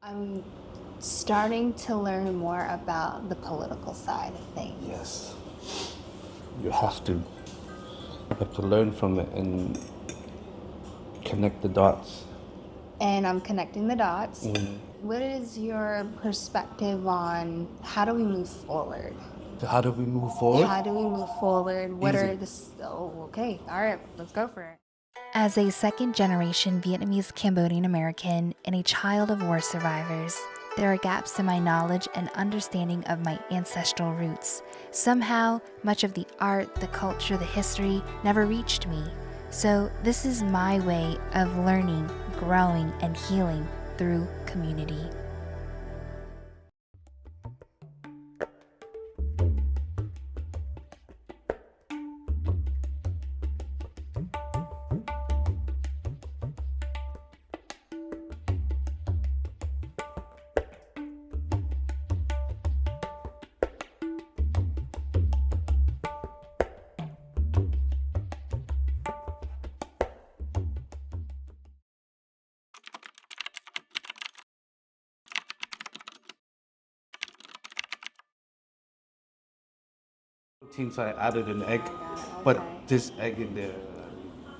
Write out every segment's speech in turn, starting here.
I'm starting to learn more about the political side of things. Yes. You have to. You have to learn from it and connect the dots. And I'm connecting the dots. Mm. What is your perspective on how do we move forward? How do we move forward? How do we move forward? What Easy. are the... Oh, okay. All right. Let's go for it. As a second-generation Vietnamese Cambodian American and a child of war survivors, there are gaps in my knowledge and understanding of my ancestral roots. Somehow, much of the art, the culture, the history never reached me. So this is my way of learning, growing, and healing through community. Protein, so I added an egg, but this egg in there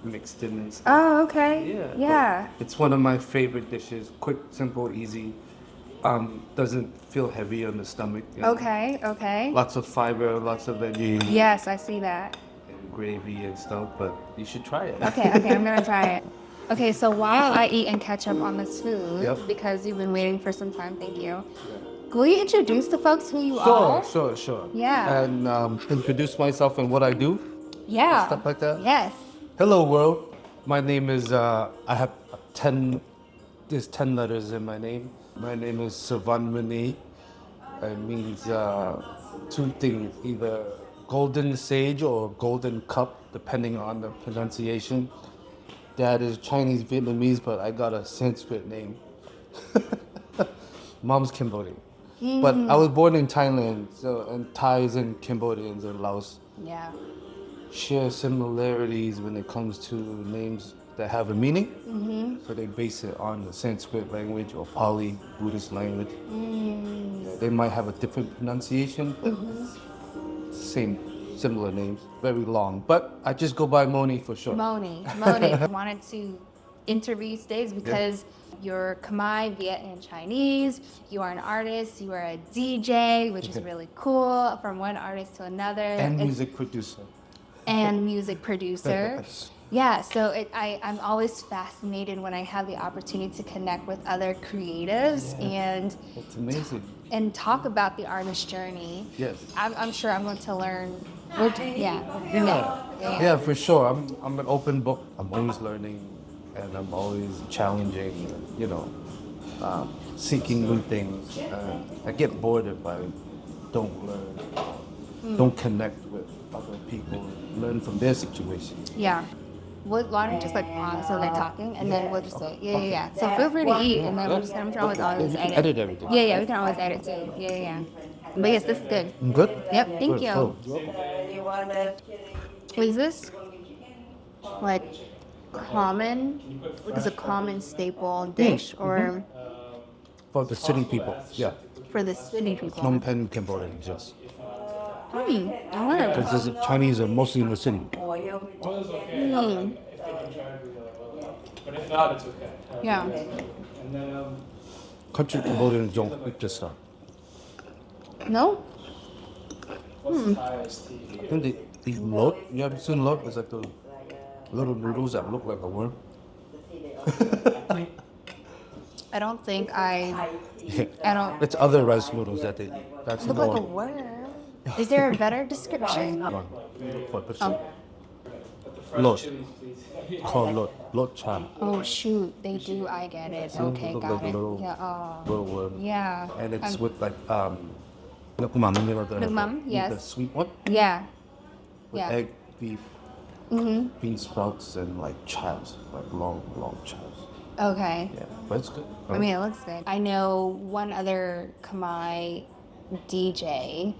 mixed in and stuff. Oh, okay. Yeah. It's one of my favorite dishes. Quick, simple, easy. Doesn't feel heavy on the stomach. You know? Okay. Lots of fiber, lots of veggies. Yes, I see that. And gravy and stuff, but you should try it. Okay, I'm gonna try it. Okay, so while I eat and catch up on this food, Yep. because you've been waiting for some time, thank you. Will you introduce the folks who you are? Sure. Yeah. And introduce myself and what I do. Yeah. Stuff like that. Yes. Hello world. My name is, I have 10, there's 10 letters in my name. My name is S1E12. It means two things, either golden sage or golden cup, depending on the pronunciation. Dad is Chinese Vietnamese, but I got a Sanskrit name. Mom's Cambodian. But I was born in Thailand, so, and Thais and Cambodians and Laos Yeah. share similarities when it comes to names that have a meaning. So they base it on the Sanskrit language or Pali, Buddhist language. Yeah, they might have a different pronunciation, but similar names, very long. But I just go by Mony for short. Mony. I wanted to interview you today because you're Khmer, Viet, and Chinese. You are an artist. You are a DJ, which is really cool, from one artist to another. And music producer. And music producer. Yes. Yeah, so I'm always fascinated when I have the opportunity to connect with other creatives It's amazing. and talk about the artist journey. Yes. I'm sure I'm going to learn. Yeah, for sure. I'm an open book. I'm always learning, and I'm always challenging. You know, seeking new things. I get bored if I don't learn, don't connect with other people, learn from their situation. Yeah. Why don't you just pause so they're talking, and then we'll just say, yeah. So feel free to eat, and then we're just going to always You can edit. edit everything. Yeah, we can always edit too. Yeah. But yes, this is good. Good. Yep, thank Good. you. Cool. Is this like common? Is a common staple dish or For the city people, yeah. for the city people? Phnom Penh, Cambodia, yes. I wonder. Because the Chinese are mostly in the city. Yeah. Country Cambodians don't eat this stuff. No? I think they eat lot. You ever seen lot? It's like the little noodles that look like a worm. I don't think I don't It's other rice noodles that they eat. That's look more. like a worm. Is there a better description? Lot. Called lot. Lot chan. Oh shoot, they do. I get it. Okay, Look got like a it. little, Yeah. Oh. little worm. Yeah. And it's with like nước mắm, you know, Nước mắm, yes. the sweet one Yeah. with Yeah. egg, beef, bean sprouts, and like chives, like long chives. Okay. Yeah, but it's good. I mean, it looks good. I know one other Khmer DJ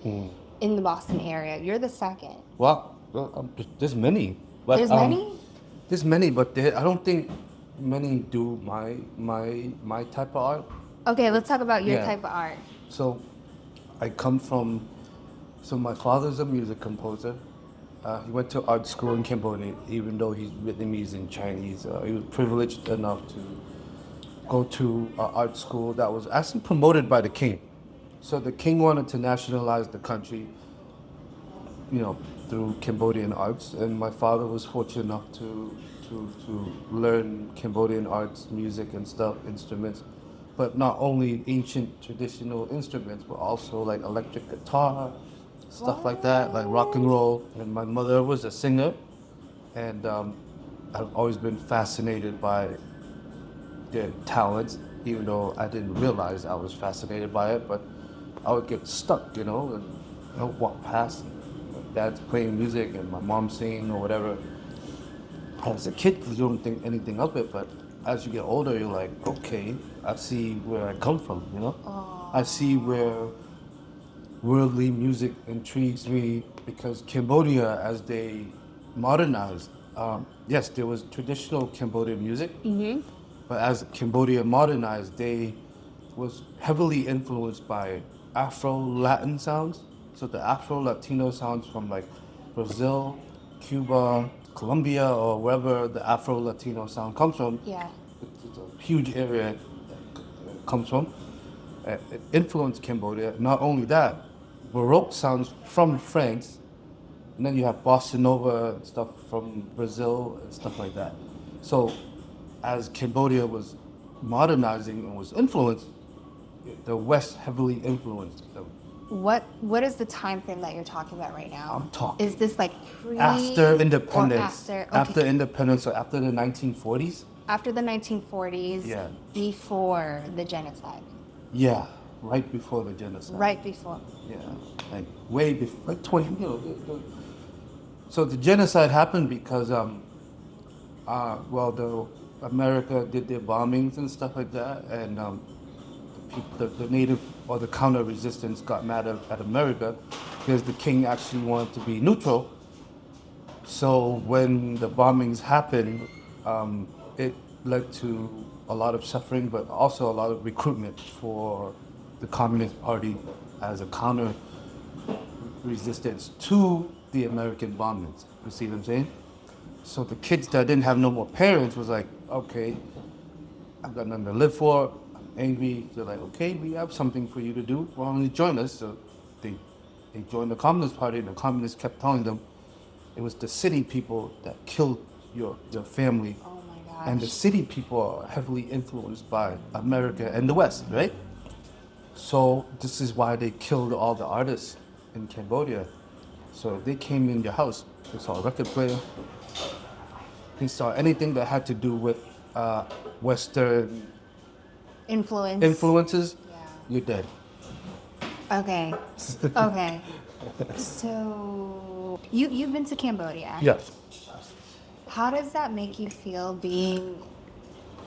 in the Boston area. You're the second. Well, there's many. But, There's many? There's many, but I don't think many do my type of art. Okay, let's talk about your Yeah. type of art. So I come from, so my father's a music composer. He went to art school in Cambodia, even though he's Vietnamese and Chinese. He was privileged enough to go to art school that was actually promoted by the king. So the king wanted to nationalize the country, through Cambodian arts, and my father was fortunate enough to learn Cambodian arts, music and stuff, instruments, but not only ancient traditional instruments, but also like electric guitar, stuff like that, like rock and roll. And my mother was a singer, and I've always been fascinated by their talents, even though I didn't realize I was fascinated by it, but I would get stuck, and walk past. Dad's playing music and my mom singing or whatever. As a kid, you don't think anything of it, but as you get older, you're like, okay, I see where I come from, I see where worldly music intrigues me, because Cambodia, as they modernized, yes, there was traditional Cambodian music, but as Cambodia modernized, they was heavily influenced by Afro-Latin sounds. So the Afro-Latino sounds from like Brazil, Cuba, Colombia, or wherever the Afro-Latino sound comes from. Yeah. It's a huge area it comes from. It influenced Cambodia. Not only that, Baroque sounds from France, and then you have bossa nova and stuff from Brazil and stuff like that. So as Cambodia was modernizing and was influenced, the West heavily influenced them. What is the time frame that you're talking about right now? I'm talking Is this like pre after independence? Or after? Okay. After independence, so after the 1940s? After the 1940s, Yeah. before the genocide. Yeah, right before the genocide. Right before. Yeah, like way before, like 20, So the genocide happened because, America did their bombings and stuff like that, and the native or the counter resistance got mad at America because the king actually wanted to be neutral. So when the bombings happened, it led to a lot of suffering, but also a lot of recruitment for the Communist Party as a counter resistance to the American bombings. You see what I'm saying? So the kids that didn't have no more parents was like, okay, I've got nothing to live for. I'm angry. They're like, okay, we have something for you to do. Why don't you join us? So they joined the Communist Party, and the communists kept telling them it was the city people that killed your family. Oh my gosh. And the city people are heavily influenced by America and the West, right? So this is why they killed all the artists in Cambodia. So they came in your house, they saw a record player, they saw anything that had to do with Western influences, Yeah. you're dead. Okay. Okay. So you've been to Cambodia. Yes. How does that make you feel being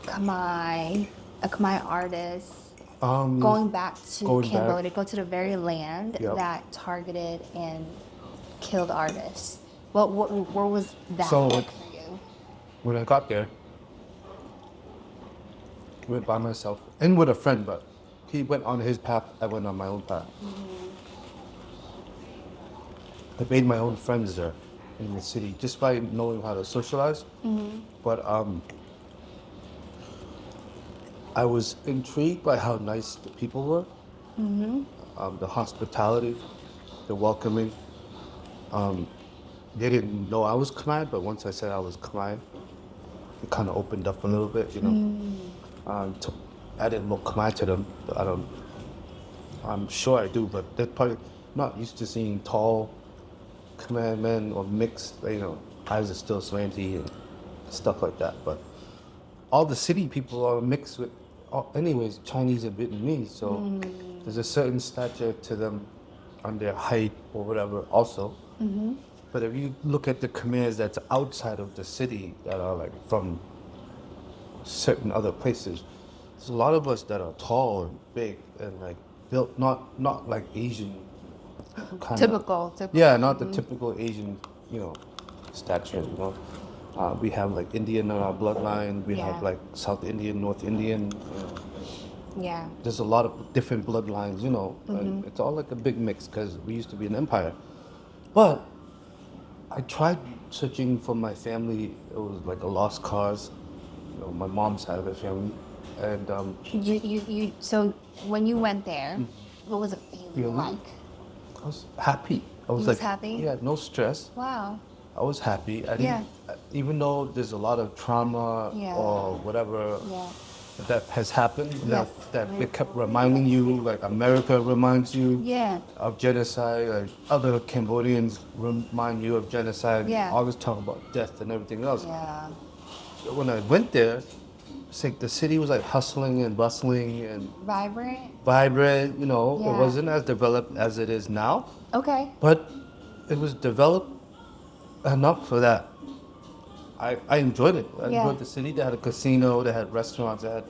a Khmer artist, going back to Cambodia, go to the very land Yep. that targeted and killed artists? What was that So, like for you? When I got there, I went by myself and with a friend, but he went on his path, I went on my own path. I made my own friends there in the city just by knowing how to socialize. But I was intrigued by how nice the people were, the hospitality, the welcoming. They didn't know I was Khmer, but once I said I was Khmer, it kind of opened up a little bit, I didn't look Khmer to them, but I'm sure I do, but they're probably not used to seeing tall Khmer men or mixed, eyes are still slanty and stuff like that. But all the city people are mixed with, anyways, Chinese and Vietnamese, so there's a certain stature to them on their height or whatever also. But if you look at the Khmers that's outside of the city that are like from certain other places, there's a lot of us that are tall and big and like built not like Asian kind Typical. Yeah, not the typical Asian, stature, We have like Indian in our bloodline, we have Yeah. like South Indian, North Indian, Yeah. There's a lot of different bloodlines, you know. And it's all like a big mix because we used to be an empire. But I tried searching for my family. It was like a lost cause. You know, my mom's side of the family. And So when you went there, what was it feeling like? I was happy. I was You like, was happy? yeah, no stress. Wow. I was happy. I Yeah. didn't, even though there's a lot of trauma Yeah. or whatever Yeah. that has happened, Yes. that it kept reminding you, like America reminds you Yeah. of genocide, like other Cambodians remind you of genocide. Yeah. Always talk about death and everything else. Yeah. So when I went there, it's like the city was like hustling and bustling and vibrant, you know. Yeah. It wasn't as developed as it is now, Okay. but it was developed enough for that. I enjoyed it. I Yeah. enjoyed the city. They had a casino, they had restaurants, they had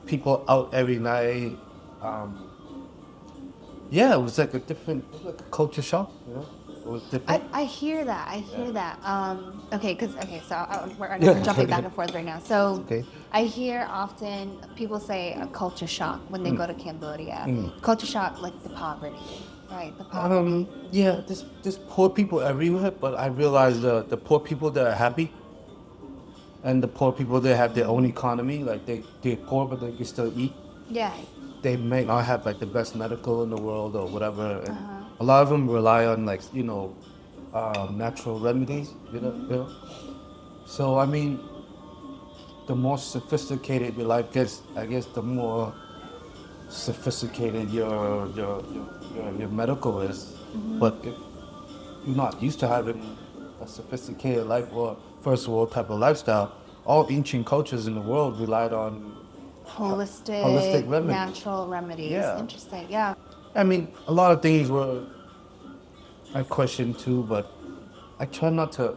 people out every night. Yeah, it was like it was like a culture shock, you know. It was different. I hear that. I hear that. Okay, so we're Yeah. jumping back and forth right now. So Okay. I hear often people say a culture shock when they go to Cambodia. Culture shock, like the poverty, right? The poverty. Yeah, there's poor people everywhere, but I realized the poor people that are happy and the poor people that have their own economy, like they're poor but they can still eat. Yeah. They may not have like the best medical in the world or whatever. And a lot of them rely on like, you know, natural remedies, you know. So I mean, the more sophisticated your life gets, I guess the more sophisticated your medical is. But if you're not used to having a sophisticated life or first world type of lifestyle, all ancient cultures in the world relied on Holistic remedies. natural remedies. Yeah. Interesting. Yeah. I mean, a lot of things I question too, but I try not to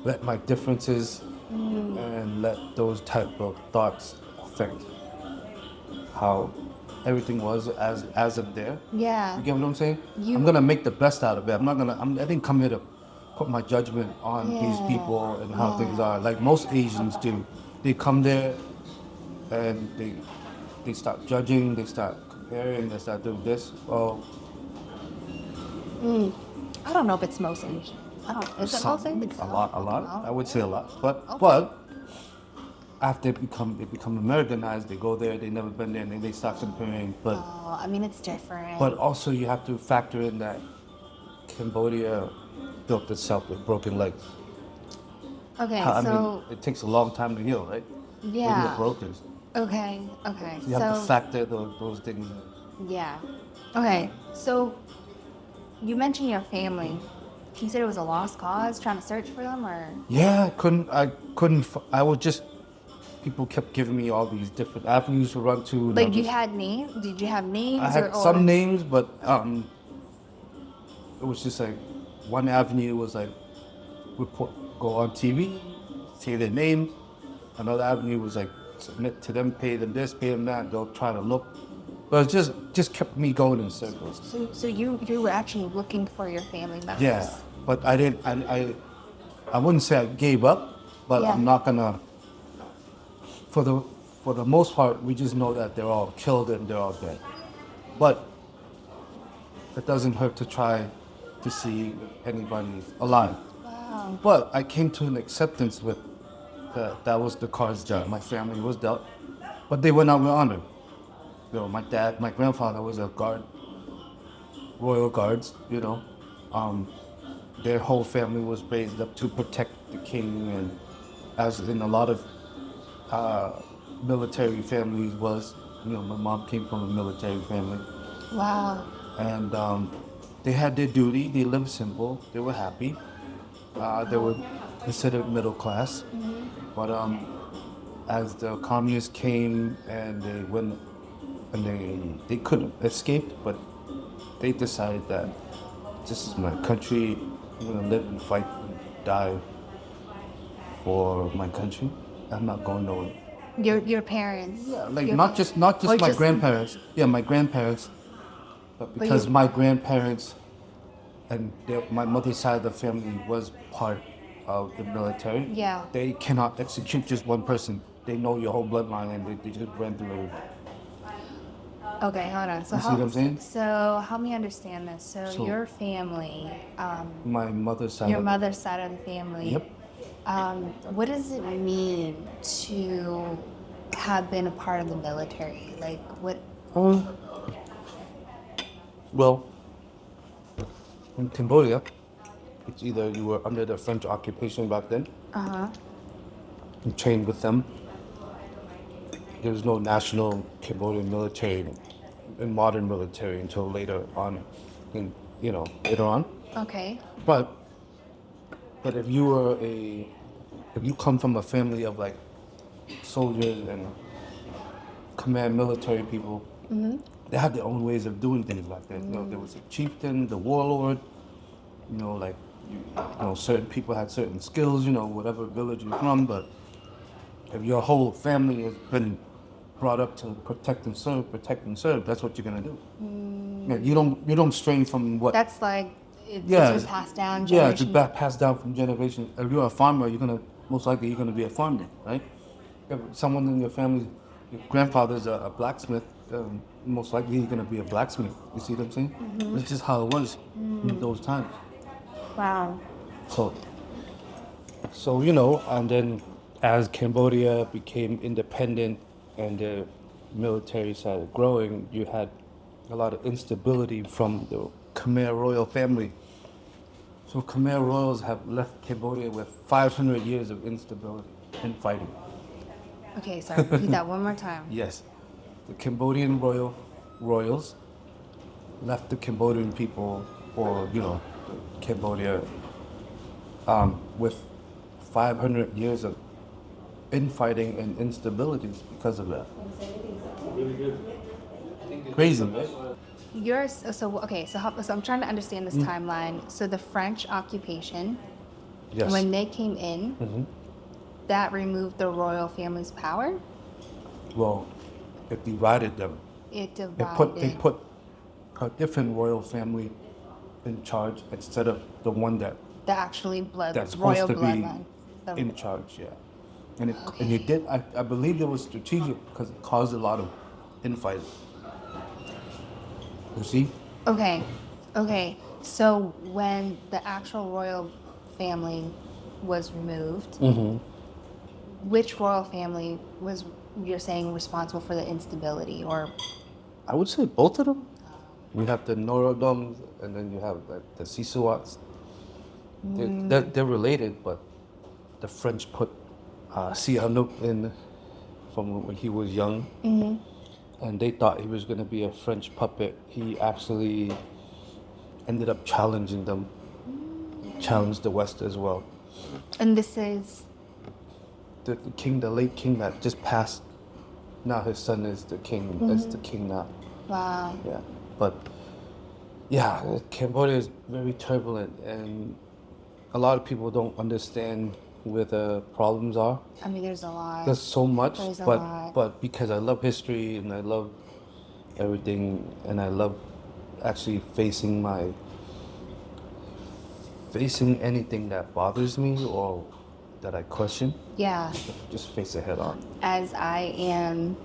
let my differences and let those type of thoughts affect how everything was as of there. Yeah. You get what I'm saying? I'm gonna make the best out of it. I didn't come here to put my judgment on these people and how things are. Like most Asians do. They come there and they start judging, they start comparing, they start doing this. Well, I don't know if it's most Asians. Is it most Asians? a lot. I would say a lot. But after they become Americanized, they go there, they never been there, and then they start comparing. But Oh, I mean, it's different. But also you have to factor in that Cambodia built itself with broken legs. Okay, I so mean, it takes a long time to heal, right? When you yeah. get broken. Okay. So you have to factor those things in. Yeah. Okay. So you mentioned your family. You said it was a lost cause, trying to search for them, or? Yeah, I was just, people kept giving me all these different avenues to run to. Like, you had names? Did you have names? I had some names, but it was just like, one avenue was like, go on TV, say their names. Another avenue was like, submit to them, pay them this, pay them that, they'll try to look. But it just kept me going in circles. So you were actually looking for your family members? Yeah, but I didn't, I wouldn't say I gave up, but Yeah. I'm not gonna, for the most part, we just know that they're all killed and they're all dead. But it doesn't hurt to try to see if anybody's alive. Wow. But I came to an acceptance with that was the cards dealt. My family was dealt, but they went out with honor. You know, my grandfather was a guard, royal guards. You know, their whole family was raised up to protect the king, and as in a lot of military families was. You know, my mom came from a military family. Wow. And they had their duty. They lived simple. They were happy. They were considered middle class. But as the communists came and they went, and they couldn't escape, but they decided that this is my country. I'm gonna live and fight and die for my country. I'm not going nowhere. Your parents? Yeah, like not just my grandparents. Yeah, my grandparents. But because my grandparents and my mother's side of the family was part of the military, Yeah. they cannot execute just one person. They know your whole bloodline and they just ran through everybody. Okay, hold on. You see what I'm saying? So help me understand this. So your family, My mother's side. your mother's side of the family. Yep. What does it mean to have been a part of the military? Like what? Well, in Cambodia, it's either you were under the French occupation back then. You trained with them. There was no national Cambodian military and modern military until later on, later on. Okay. But if you come from a family of like soldiers and command military people, they had their own ways of doing things like that. There was a chieftain, the warlord. Certain people had certain skills. Whatever village you're from, but if your whole family has been brought up to protect and serve, that's what you're gonna do. Yeah, you don't strain from what. That's like it's just passed down Yeah, generation. it's passed down from generation. If you're a farmer, most likely you're gonna be a farmer, right? If someone in your family, your grandfather's a blacksmith, most likely you're gonna be a blacksmith. You see what I'm saying? It's just how it was in those times. Wow. So and then as Cambodia became independent and the military started growing, you had a lot of instability from the Khmer royal family. So Khmer royals have left Cambodia with 500 years of instability and fighting. Okay, sorry. Repeat that one more time. Yes, the Cambodian royals left the Cambodian people, or Cambodia, with 500 years of infighting and instabilities because of that. Crazy, right? So I'm trying to understand this timeline. So the French occupation, Yes. when they came in, that removed the royal family's power. Well, it divided them. It They divided. put a different royal family in charge instead of the one that's Royal supposed to be bloodline. in charge. Yeah, and it did. I believe it was strategic because it caused a lot of infighting. You see? Okay. So when the actual royal family was removed, which royal family was, you're saying, responsible for the instability? Or I would say both of them. We have the Norodom, and then you have the Sisuats. They're related, but the French put Sihanouk in from when he was young, and they thought he was going to be a French puppet. He actually ended up challenging them, challenged the West as well. and this is The late king that just passed. Now his son is the king. Is the king now. wow. Yeah, but Cambodia is very turbulent, and a lot of people don't understand where the problems are. I mean, there's a lot. There's so much, There's a but lot. but because I love history and I love everything, and I love actually facing anything that bothers me or that I question, Yeah. just face it head on. As I am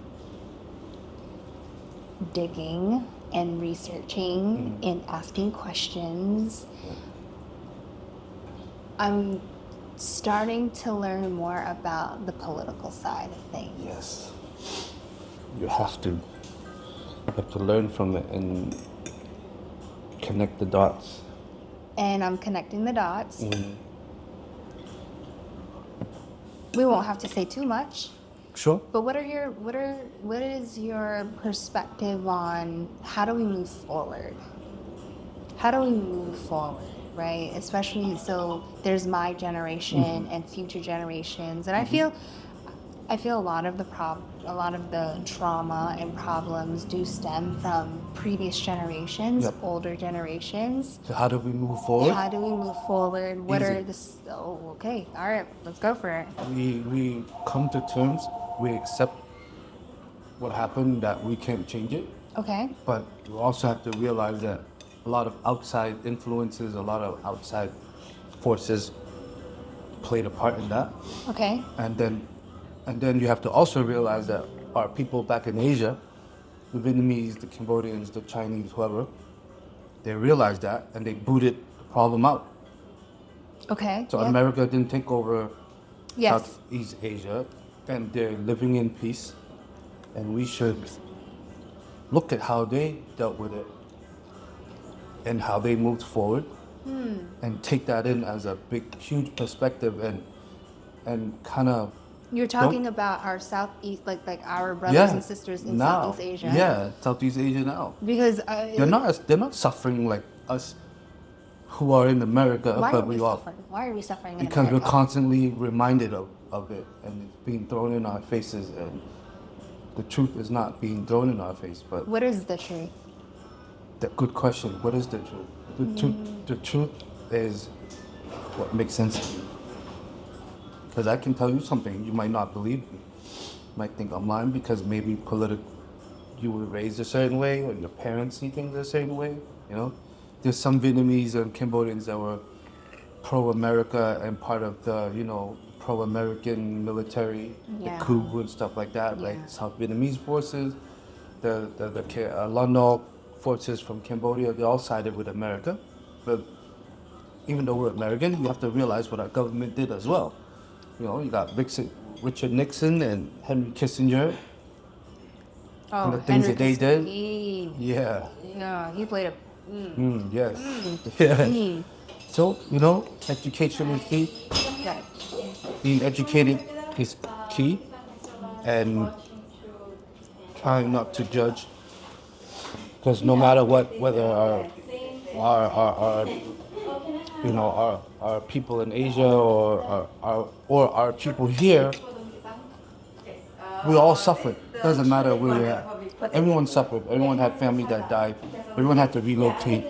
digging and researching and asking questions, I'm starting to learn more about the political side of things. Yes, you have to. You have to learn from it and connect the dots. And I'm connecting the dots. We won't have to say too much, Sure. but what is your perspective on how do we move forward? How do we move forward, right? Especially, so there's my generation and future generations, and I feel a lot of the trauma and problems do stem from previous generations, Yep. older generations. So how do we move forward? How do we move forward? What Easy. are the? Oh, okay, all right, let's go for it. We come to terms. We accept what happened, that we can't change it. Okay. But you also have to realize that a lot of outside influences, a lot of outside forces played a part in that. Okay. And then you have to also realize that our people back in Asia the Vietnamese, the Cambodians, the Chinese, whoever, they realized that and they booted the problem out. Okay. So yep. America didn't take over Yes. Southeast Asia, and they're living in peace. And we should look at how they dealt with it and how they moved forward, and take that in as a big, huge perspective, and kind of. You're talking about our Southeast, like our brothers and sisters in Southeast Asia. Yeah, Southeast Asia now. Because They're not suffering like us who are in America, why but are we are. suffering? Why are we suffering in Because America? we're constantly reminded of it, and it's being thrown in our faces, and the truth is not being thrown in our face. But What is the truth? good question. What is the truth? The truth is what makes sense to you. Because I can tell you something, you might not believe me. You might think I'm lying because maybe you were raised a certain way, or your parents see things a certain way. You know, there's some Vietnamese and Cambodians that were pro-America and part of the, pro-American military, Yeah. the coup and stuff like that, Yeah. like South Vietnamese forces, the Lon forces from Cambodia, they all sided with America. But even though we're American, you have to realize what our government did as well. You got Richard Nixon and Henry Kissinger, and the things that they did. Yeah. Yeah, he played a. Yes. Yeah. So, education is key. Yeah. Being educated is key, and trying not to judge, because no matter what, whether our people in Asia or our people here, we all suffered. Doesn't matter where we're at. Everyone suffered. Everyone had family that died. Everyone had to relocate.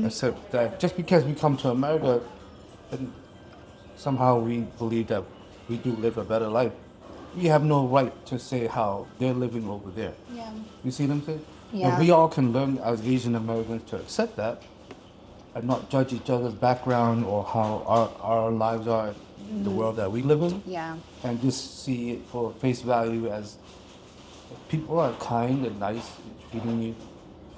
Except that just because we come to America, and somehow we believe that we do live a better life. We have no right to say how they're living over there. Yeah. You see what I'm saying? Yeah. And we all can learn as Asian Americans to accept that and not judge each other's background or how our lives are in the world that we live in. Yeah. And just see it for face value as people are kind and nice and treating you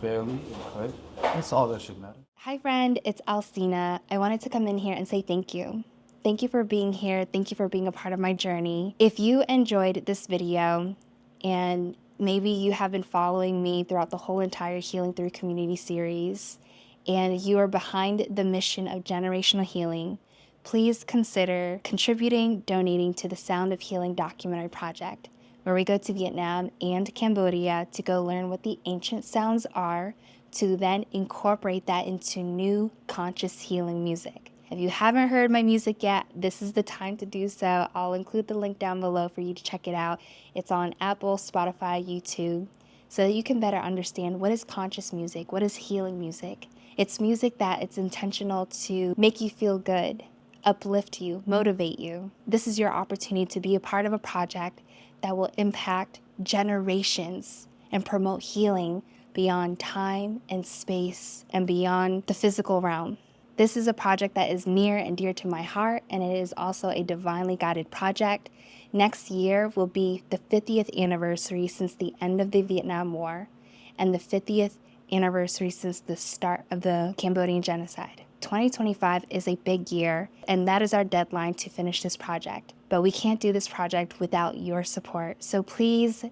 fairly and correct. That's all that should matter. Hi friend, it's Alcina. I wanted to come in here and say thank you. Thank you for being here. Thank you for being a part of my journey. If you enjoyed this video, and maybe you have been following me throughout the whole entire Healing Through Community series, and you are behind the mission of generational healing, please consider contributing, donating to the Sound of Healing documentary project, where we go to Vietnam and Cambodia to go learn what the ancient sounds are, to then incorporate that into new conscious healing music. If you haven't heard my music yet, this is the time to do so. I'll include the link down below for you to check it out. It's on Apple, Spotify, YouTube, so that you can better understand what is conscious music, what is healing music. It's music that it's intentional to make you feel good, uplift you, motivate you. This is your opportunity to be a part of a project that will impact generations and promote healing beyond time and space and beyond the physical realm. This is a project that is near and dear to my heart, and it is also a divinely guided project. Next year will be the 50th anniversary since the end of the Vietnam War and the 50th anniversary since the start of the Cambodian genocide. 2025 is a big year, and that is our deadline to finish this project. But we can't do this project without your support. So please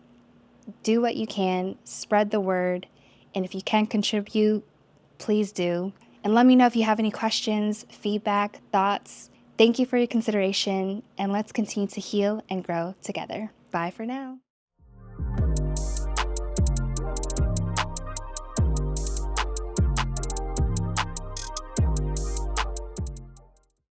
do what you can, spread the word, and if you can contribute, please do. And let me know if you have any questions, feedback, thoughts. Thank you for your consideration, and let's continue to heal and grow together. Bye for now.